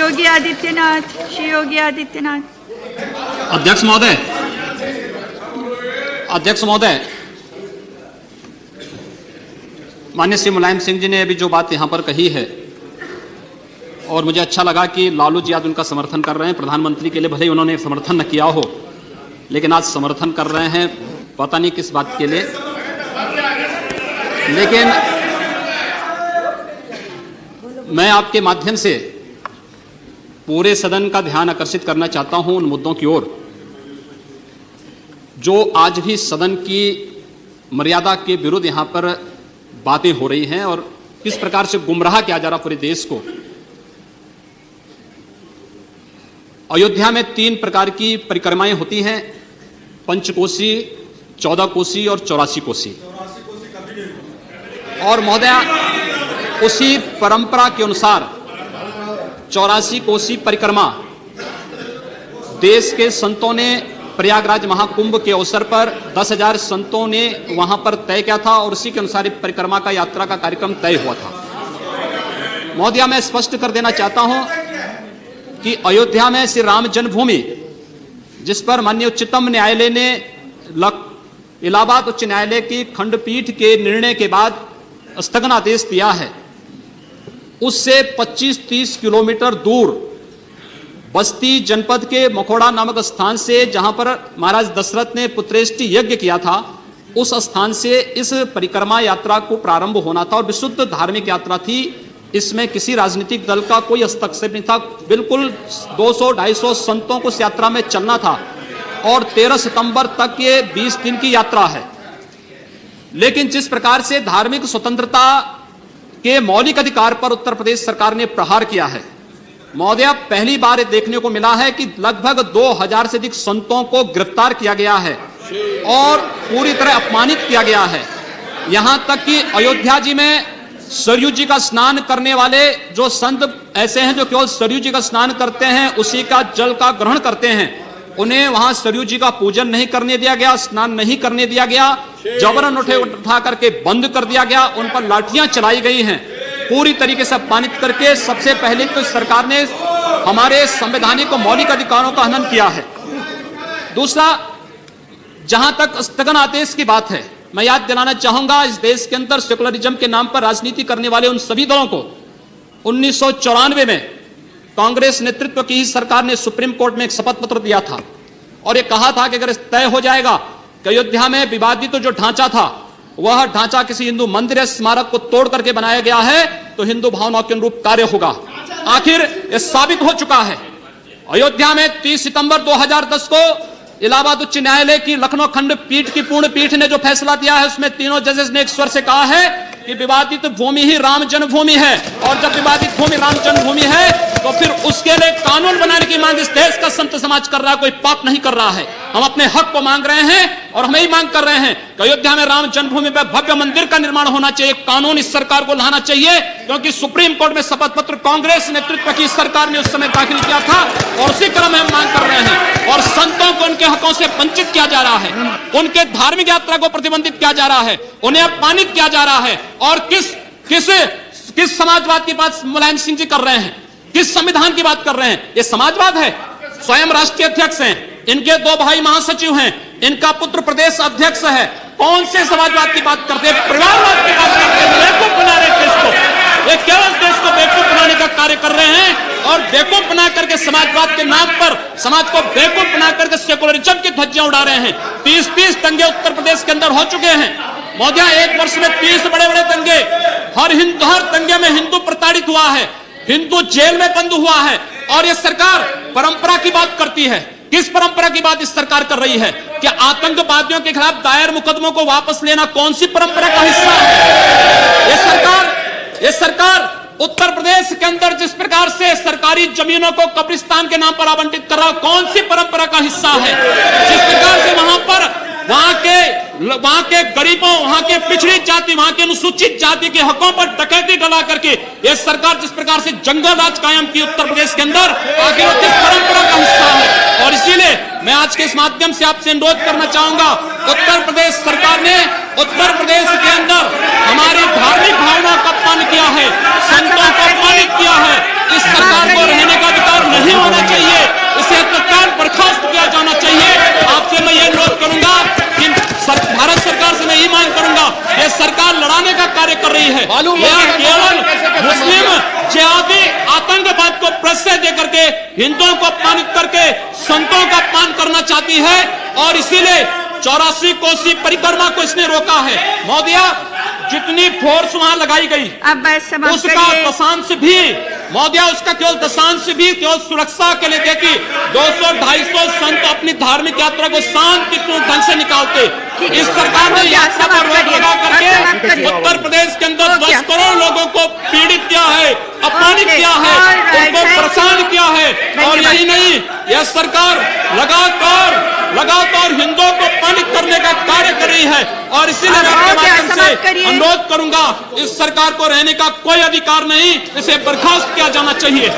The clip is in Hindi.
योगी आदित्यनाथ, श्री योगी आदित्यनाथ। अध्यक्ष महोदय, माननीय श्री मुलायम सिंह जी ने अभी जो बात यहाँ पर कही है, और मुझे अच्छा लगा कि लालू जी आज उनका समर्थन कर रहे हैं। प्रधानमंत्री के लिए भले ही उन्होंने समर्थन न किया हो, लेकिन आज समर्थन कर रहे हैं, पता नहीं किस बात के लिए। लेकिन मैं आपके माध्यम से पूरे सदन का ध्यान आकर्षित करना चाहता हूं उन मुद्दों की ओर जो आज भी सदन की मर्यादा के विरुद्ध यहां पर बातें हो रही हैं और किस प्रकार से गुमराह किया जा रहा पूरे देश को। अयोध्या में 3 प्रकार की परिक्रमाएं होती हैं, पंचकोसी, 14 कोसी और 84 कोसी। और महोदया, उसी परंपरा के अनुसार 84 कोसी परिक्रमा देश के संतों ने प्रयागराज महाकुंभ के अवसर पर 10,000 संतों ने वहां पर तय किया था और उसी के अनुसार परिक्रमा का यात्रा का कार्यक्रम तय हुआ था। महोदया, मैं स्पष्ट कर देना चाहता हूं कि अयोध्या में श्री राम जन्मभूमि, जिस पर माननीय उच्चतम न्यायालय ने इलाहाबाद उच्च न्यायालय की खंडपीठ के निर्णय के बाद स्थगनादेश दिया है, उससे 25-30 किलोमीटर दूर बस्ती जनपद के मखोड़ा नामक स्थान से, जहां पर महाराज दशरथ ने पुत्रेष्टि यज्ञ किया था, उस स्थान से इस परिक्रमा यात्रा को प्रारंभ होना था और विशुद्ध धार्मिक यात्रा थी। इसमें किसी राजनीतिक दल का कोई हस्तक्षेप नहीं था। बिल्कुल 200-250 संतों को इस यात्रा में चलना था और 13 सितंबर तक ये 20 दिन की यात्रा है। लेकिन जिस प्रकार से धार्मिक स्वतंत्रता के मौलिक अधिकार पर उत्तर प्रदेश सरकार ने प्रहार किया है, महोदया, पहली बार ये देखने को मिला है कि लगभग 2000 से अधिक संतों को गिरफ्तार किया गया है और पूरी तरह अपमानित किया गया है। यहां तक कि अयोध्या जी में सरयू जी का स्नान करने वाले जो संत ऐसे हैं जो केवल सरयू जी का स्नान करते हैं, उसी का जल का ग्रहण करते हैं, उन्हें वहां सरयू जी का पूजन नहीं करने दिया गया, स्नान नहीं करने दिया गया, जबरन उठा करके बंद कर दिया गया, उन पर लाठियां चलाई गई हैं, पूरी तरीके से अपमानित करके। सबसे पहले तो सरकार ने हमारे संवैधानिक और मौलिक अधिकारों का हनन किया है। दूसरा, जहां तक स्थगन आदेश की बात है, मैं याद दिलाना चाहूंगा, इस देश के अंदर सेकुलरिज्म के नाम पर राजनीति करने वाले उन सभी दलों को 1994 में कांग्रेस नेतृत्व की ही सरकार ने सुप्रीम कोर्ट में एक शपथ पत्र दिया था और यह कहा था कि अगर तय हो जाएगा कि अयोध्या में विवादित जो ढांचा था, वह ढांचा किसी हिंदू मंदिर या स्मारक को तोड़ करके बनाया गया है, तो हिंदू भावनाओं के अनुरूप कार्य होगा। आखिर यह साबित हो चुका है। अयोध्या में 30 सितंबर 2010 को इलाहाबाद उच्च न्यायालय की लखनऊ खंडपीठ की पूर्ण पीठ ने जो फैसला दिया है, उसमें तीनों जजेस ने एक स्वर से कहा है कि विवादित भूमि ही राम जन्मभूमि है, और जब विवादित भूमि राम जन्मभूमि है तो फिर उसके लिए कानून बनाने की मांग इस देश का संत समाज कर रहा है, कोई पाप नहीं कर रहा है। हम अपने हक को मांग रहे हैं और हम ही मांग कर रहे हैं कि अयोध्या में राम जन्मभूमि पर भव्य मंदिर का निर्माण होना चाहिए, कानून इस सरकार को लाना चाहिए, क्योंकि सुप्रीम कोर्ट में शपथ पत्र कांग्रेस नेतृत्व की सरकार ने उस समय दाखिल किया था और उसी क्रम में हम मांग कर रहे हैं। और संतों को उनके हकों से वंचित किया जा रहा है, उनके धार्मिक यात्रा को प्रतिबंधित किया जा रहा है, उन्हें अपमानित किया जा रहा है। और किस समाजवाद की बात मुलायम सिंह जी कर रहे हैं, किस संविधान की बात कर रहे हैं? ये समाजवाद है। स्वयं राष्ट्रीय अध्यक्ष हैं, इनके 2 भाई महासचिव हैं, इनका पुत्र प्रदेश अध्यक्ष है। कौन से समाजवाद की बात करते हैं? परिवारवाद की बात करते हैं। बेवकूफ बना रहे देश को, ये केवल देश को बेवकूफ बनाने का कार्य कर रहे हैं और बेवकूफ बना करके समाजवाद के नाम पर समाज को बेवकूफ बना करके सेकुलरिज्म की ध्वजियां उड़ा रहे हैं। 30 दंगे उत्तर प्रदेश के अंदर हो चुके हैं महोदया, 1 वर्ष में 30 बड़े-बड़े दंगे। हर दंगे में हिंदू प्रताड़ित हुआ है, हिंदू जेल में बंद हुआ है। और यह सरकार परंपरा की बात करती है। किस परंपरा की बात इस सरकार कर रही है? कि आतंकवादियों के खिलाफ दायर मुकदमों को वापस लेना कौन सी परंपरा का हिस्सा है? यह सरकार उत्तर प्रदेश के अंदर जिस प्रकार से सरकारी जमीनों को कब्रिस्तान के नाम पर आवंटित कर रहा, कौन सी परंपरा का हिस्सा है? जिस प्रकार से वहां के गरीबों, वहां के पिछड़ी जाति, वहां के अनुसूचित जाति के हकों पर डकैती डला करके यह सरकार जिस प्रकार से जंगल राज कायम की उत्तर प्रदेश के अंदर, आखिर वो किस परंपरा का हिस्सा है? और इसीलिए मैं आज के इस माध्यम से आपसे अनुरोध करना चाहूंगा, उत्तर प्रदेश सरकार ने उत्तर प्रदेश के अंदर हमारी धार्मिक भावना का अपमान किया है, संतों को अपमानित किया है। इस सरकार को रहने का कर रही है। यह केवल मुस्लिम जिहादी आतंकवाद को प्रश्रय दे करके हिंदुओं को अपमानित करके संतों का अपमान करना चाहती है और इसीलिए 84 कोसी परिक्रमा को इसने रोका है। महोदया, जितनी फोर्स वहां लगाई गई अब बस समाप्त उसका करिए। दशांश भी महोदया, उसका केवल दशांश भी केवल सुरक्षा के लिए देखी 200-250 संत अपनी धार्मिक यात्रा को शांतिपूर्ण ढंग से निकालते। इस सरकार ने यात्रा पर रोक लगा करके उत्तर प्रदेश के अंदर 10 करोड़ लोगों को पीड़ित किया है, अपमानित किया है, उनको परेशान किया है। और यही नहीं, यह सरकार लगातार हिंदुओं को अपमानित करने का कार्य कर रही है और इसीलिए मैं आपके माध्यम से अनुरोध करूंगा, इस सरकार को रहने का कोई अधिकार नहीं, इसे बर्खास्त किया जाना चाहिए।